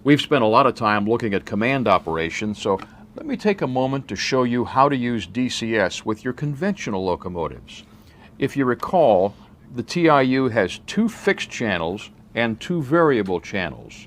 We've spent a lot of time looking at command operations, so let me take a moment to show you how to use DCS with your conventional locomotives. If you recall, the TIU has 2 fixed channels and 2 variable channels.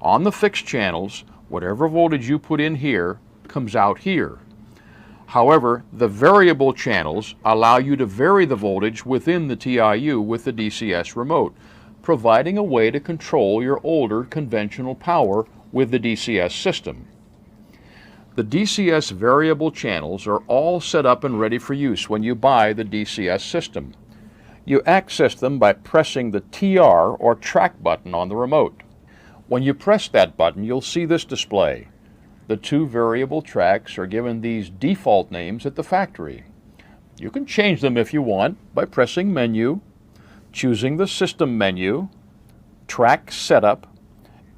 On the fixed channels, whatever voltage you put in here comes out here. However, the variable channels allow you to vary the voltage within the TIU with the DCS remote, providing a way to control your older conventional power with the DCS system. The DCS variable channels are all set up and ready for use when you buy the DCS system. You access them by pressing the TR or track button on the remote. When you press that button, you'll see this display. The 2 variable tracks are given these default names at the factory. You can change them if you want by pressing Menu, choosing the System menu, Track Setup,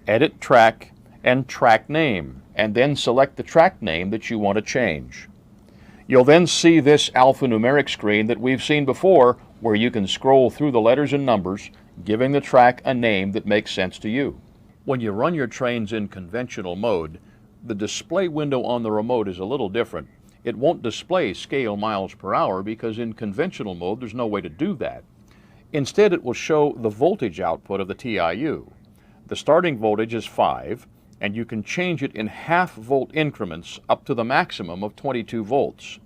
Edit Track, and Track Name, and then select the track name that you want to change. You'll then see this alphanumeric screen that we've seen before, where you can scroll through the letters and numbers, giving the track a name that makes sense to you. When you run your trains in conventional mode, the display window on the remote is a little different. It won't display scale miles per hour because in conventional mode there's no way to do that. Instead, it will show the voltage output of the TIU. The starting voltage is 5, and you can change it in half-volt increments up to the maximum of 22 volts.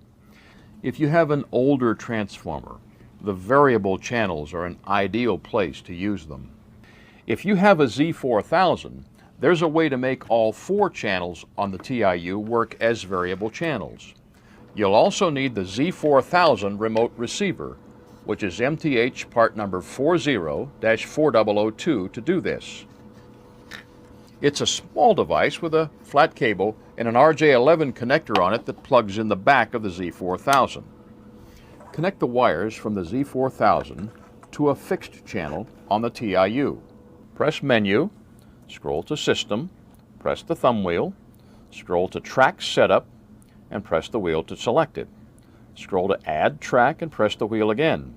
If you have an older transformer, the variable channels are an ideal place to use them. If you have a Z4000, there's a way to make all 4 channels on the TIU work as variable channels. You'll also need the Z4000 remote receiver, which is MTH part number 40-4002 to do this. It's a small device with a flat cable and an RJ11 connector on it that plugs in the back of the Z4000. Connect the wires from the Z4000 to a fixed channel on the TIU. Press Menu, scroll to System, press the thumb wheel, scroll to Track Setup, and press the wheel to select it. Scroll to Add Track and press the wheel again.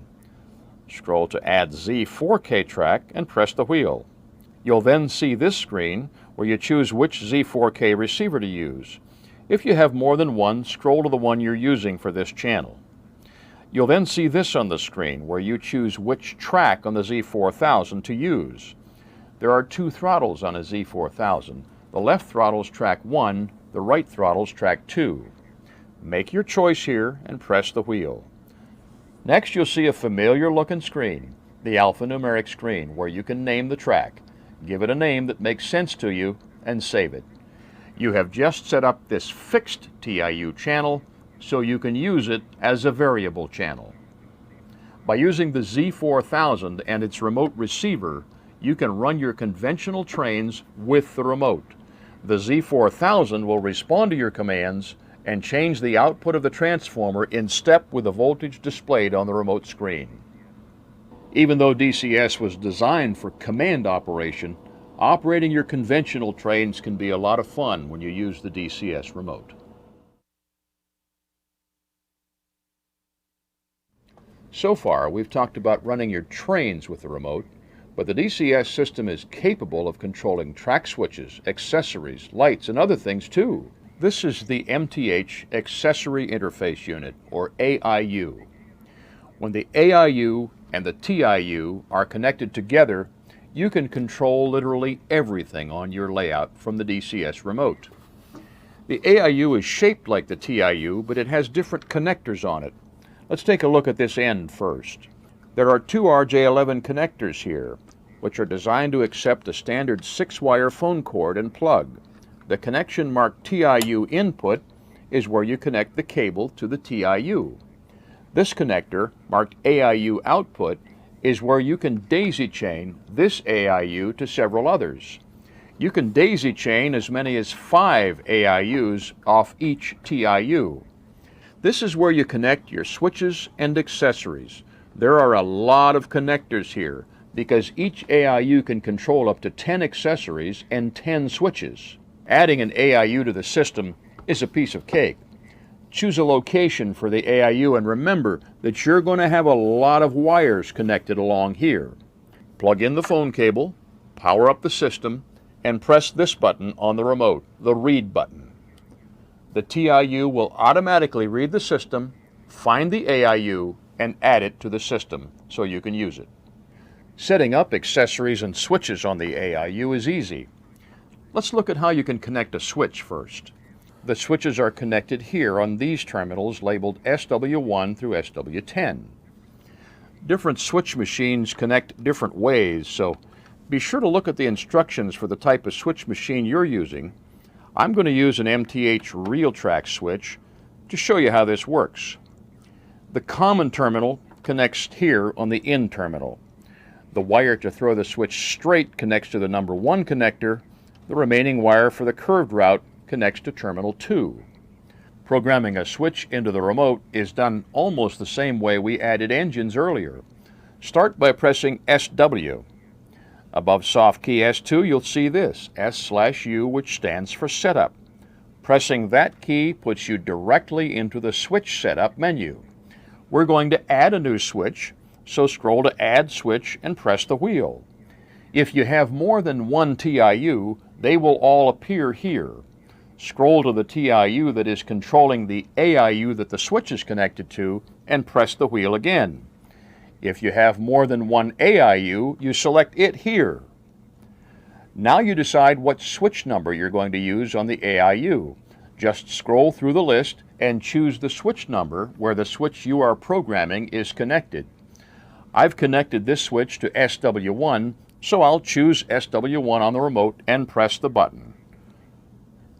Scroll to Add Z4K Track and press the wheel. You'll then see this screen where you choose which Z4K receiver to use. If you have more than one, scroll to the one you're using for this channel. You'll then see this on the screen where you choose which track on the Z4000 to use. There are 2 throttles on a Z4000. The left throttle is track 1, the right throttle is track 2. Make your choice here and press the wheel. Next, you'll see a familiar looking screen, the alphanumeric screen, where you can name the track, give it a name that makes sense to you, and save it. You have just set up this fixed TIU channel so you can use it as a variable channel. By using the Z4000 and its remote receiver, you can run your conventional trains with the remote. The Z4000 will respond to your commands and change the output of the transformer in step with the voltage displayed on the remote screen. Even though DCS was designed for command operation, operating your conventional trains can be a lot of fun when you use the DCS remote. So far, we've talked about running your trains with the remote, but the DCS system is capable of controlling track switches, accessories, lights, and other things too. This is the MTH Accessory Interface Unit, or AIU. When the AIU and the TIU are connected together, you can control literally everything on your layout from the DCS remote. The AIU is shaped like the TIU, but it has different connectors on it. Let's take a look at this end first. There are 2 RJ11 connectors here, which are designed to accept a standard 6-wire phone cord and plug. The connection marked TIU input is where you connect the cable to the TIU. This connector, marked AIU output, is where you can daisy chain this AIU to several others. You can daisy chain as many as 5 AIUs off each TIU. This is where you connect your switches and accessories. There are a lot of connectors here because each AIU can control up to 10 accessories and 10 switches. Adding an AIU to the system is a piece of cake. Choose a location for the AIU and remember that you're going to have a lot of wires connected along here. Plug in the phone cable, power up the system, and press this button on the remote, the Read button. The TIU will automatically read the system, find the AIU, and add it to the system so you can use it. Setting up accessories and switches on the AIU is easy. Let's look at how you can connect a switch first. The switches are connected here on these terminals labeled SW1 through SW10. Different switch machines connect different ways, so be sure to look at the instructions for the type of switch machine you're using. I'm going to use an MTH RealTrack switch to show you how this works. The common terminal connects here on the in terminal. The wire to throw the switch straight connects to the number 1 connector. The remaining wire for the curved route connects to terminal 2. Programming a switch into the remote is done almost the same way we added engines earlier. Start by pressing SW. Above soft key S2, you'll see this, S/U, which stands for Setup. Pressing that key puts you directly into the Switch Setup menu. We're going to add a new switch, so scroll to Add Switch and press the wheel. If you have more than one TIU, they will all appear here. Scroll to the TIU that is controlling the AIU that the switch is connected to and press the wheel again. If you have more than one AIU, you select it here. Now you decide what switch number you're going to use on the AIU. Just scroll through the list and choose the switch number where the switch you are programming is connected. I've connected this switch to SW1, so I'll choose SW1 on the remote and press the button.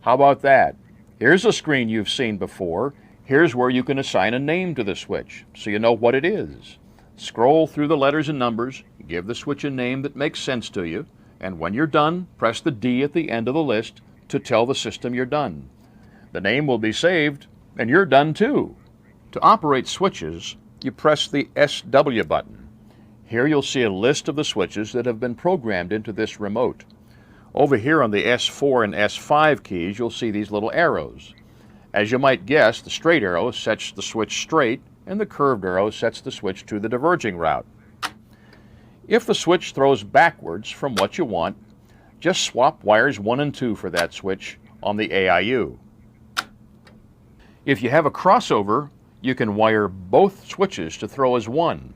How about that? Here's a screen you've seen before. Here's where you can assign a name to the switch, so you know what it is. Scroll through the letters and numbers, give the switch a name that makes sense to you, and when you're done, press the D at the end of the list to tell the system you're done. The name will be saved, and you're done too. To operate switches, you press the SW button. Here you'll see a list of the switches that have been programmed into this remote. Over here on the S4 and S5 keys, you'll see these little arrows. As you might guess, the straight arrow sets the switch straight, and the curved arrow sets the switch to the diverging route. If the switch throws backwards from what you want, just swap wires 1 and 2 for that switch on the AIU. If you have a crossover, you can wire both switches to throw as one.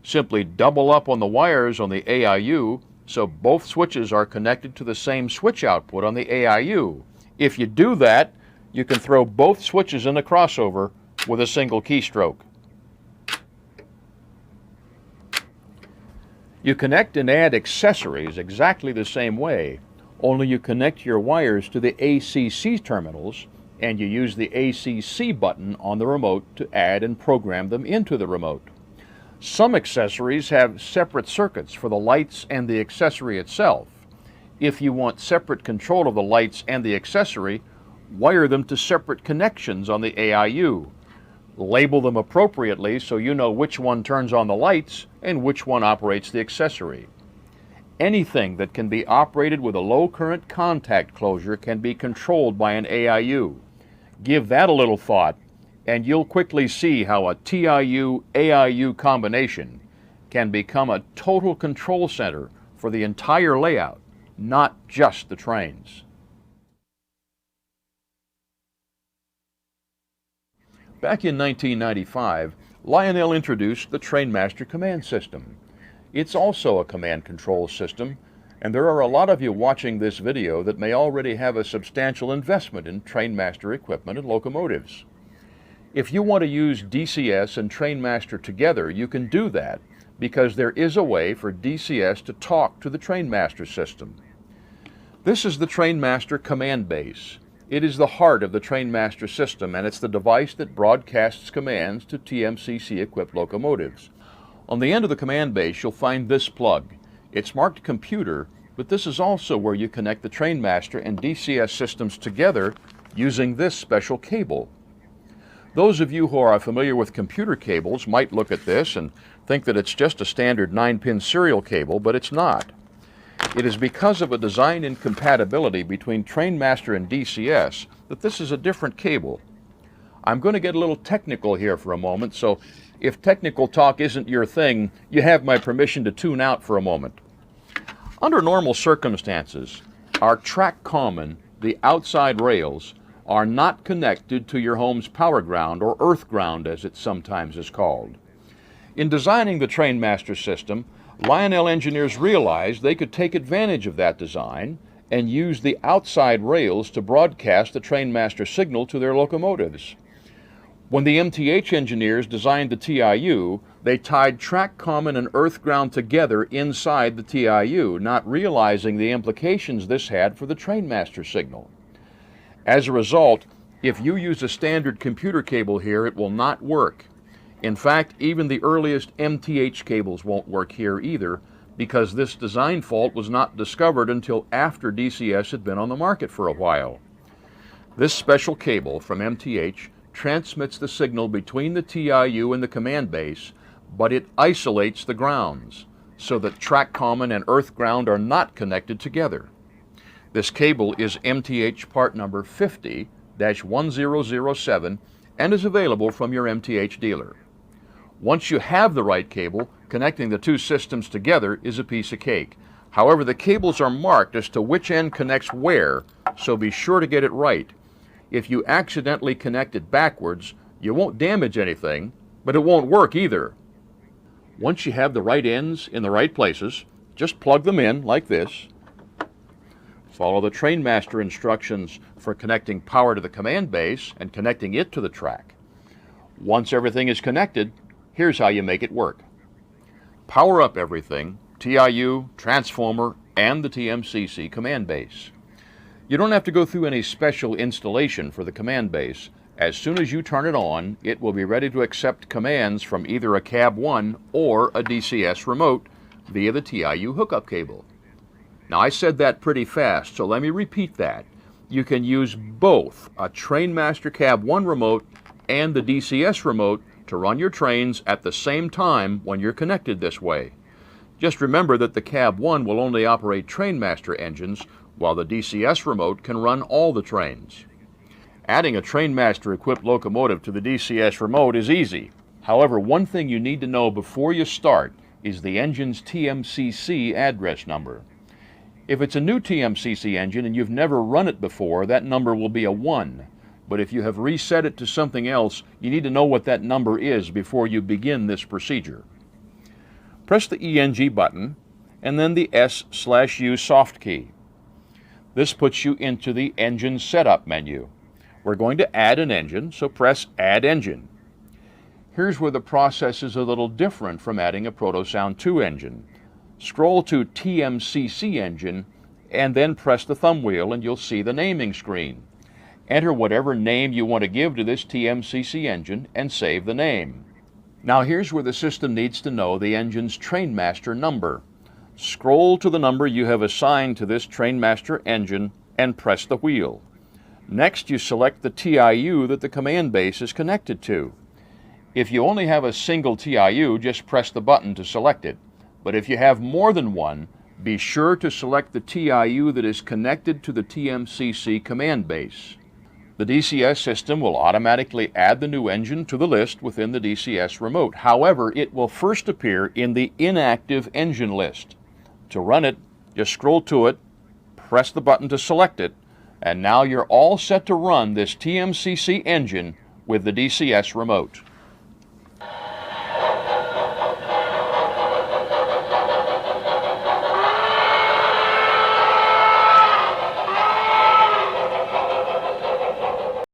Simply double up on the wires on the AIU so both switches are connected to the same switch output on the AIU. If you do that, you can throw both switches in the crossover with a single keystroke. You connect and add accessories exactly the same way, only you connect your wires to the ACC terminals and you use the ACC button on the remote to add and program them into the remote. Some accessories have separate circuits for the lights and the accessory itself. If you want separate control of the lights and the accessory, wire them to separate connections on the AIU. Label them appropriately so you know which one turns on the lights and which one operates the accessory. Anything that can be operated with a low current contact closure can be controlled by an AIU. Give that a little thought and you'll quickly see how a TIU-AIU combination can become a total control center for the entire layout, not just the trains. Back in 1995, Lionel introduced the Trainmaster Command System. It's also a command control system, and there are a lot of you watching this video that may already have a substantial investment in Trainmaster equipment and locomotives. If you want to use DCS and Trainmaster together, you can do that because there is a way for DCS to talk to the Trainmaster system. This is the Trainmaster command base. It is the heart of the Trainmaster system, and it's the device that broadcasts commands to TMCC-equipped locomotives. On the end of the command base, you'll find this plug. It's marked computer, but this is also where you connect the Trainmaster and DCS systems together using this special cable. Those of you who are familiar with computer cables might look at this and think that it's just a standard 9-pin serial cable, but it's not. It is because of a design incompatibility between Trainmaster and DCS that this is a different cable. I'm going to get a little technical here for a moment, so if technical talk isn't your thing, you have my permission to tune out for a moment. Under normal circumstances, Our track common, the outside rails, are not connected to your home's power ground, or earth ground as it sometimes is called. In designing the Trainmaster system, Lionel engineers realized they could take advantage of that design and use the outside rails to broadcast the Trainmaster signal to their locomotives. When the MTH engineers designed the TIU, they tied track common and earth ground together inside the TIU, not realizing the implications this had for the Trainmaster signal. As a result, if you use a standard computer cable here, it will not work. In fact, even the earliest MTH cables won't work here either, because this design fault was not discovered until after DCS had been on the market for a while. This special cable from MTH transmits the signal between the TIU and the command base, but it isolates the grounds so that track common and earth ground are not connected together. This cable is MTH part number 50-1007 and is available from your MTH dealer. Once you have the right cable, connecting the two systems together is a piece of cake. However, the cables are marked as to which end connects where, so be sure to get it right. If you accidentally connect it backwards, you won't damage anything, but it won't work either. Once you have the right ends in the right places, just plug them in like this. Follow the Trainmaster instructions for connecting power to the command base and connecting it to the track. Once everything is connected, here's how you make it work. Power up everything, TIU, transformer, and the TMCC command base. You don't have to go through any special installation for the command base. As soon as you turn it on, it will be ready to accept commands from either a Cab 1 or a DCS remote via the TIU hookup cable. Now, I said that pretty fast, so let me repeat that. You can use both a Trainmaster Cab 1 remote and the DCS remote to run your trains at the same time when you're connected this way. Just remember that the Cab 1 will only operate Trainmaster engines, while the DCS remote can run all the trains. Adding a Trainmaster equipped locomotive to the DCS remote is easy. However, one thing you need to know before you start is the engine's TMCC address number. If it's a new TMCC engine and you've never run it before, that number will be a 1. But if you have reset it to something else, you need to know what that number is before you begin this procedure. Press the ENG button and then the S/U soft key. This puts you into the engine setup menu. We're going to add an engine, so press Add Engine. Here's where the process is a little different from adding a Protosound 2 engine. Scroll to TMCC engine and then press the thumb wheel and you'll see the naming screen. Enter whatever name you want to give to this TMCC engine and save the name. Now here's where the system needs to know the engine's Trainmaster number. Scroll to the number you have assigned to this Trainmaster engine and press the wheel. Next, you select the TIU that the command base is connected to. If you only have a single TIU, just press the button to select it. But if you have more than one, be sure to select the TIU that is connected to the TMCC command base. The DCS system will automatically add the new engine to the list within the DCS remote. However, it will first appear in the inactive engine list. To run it, just scroll to it, press the button to select it, and now you're all set to run this TMCC engine with the DCS remote.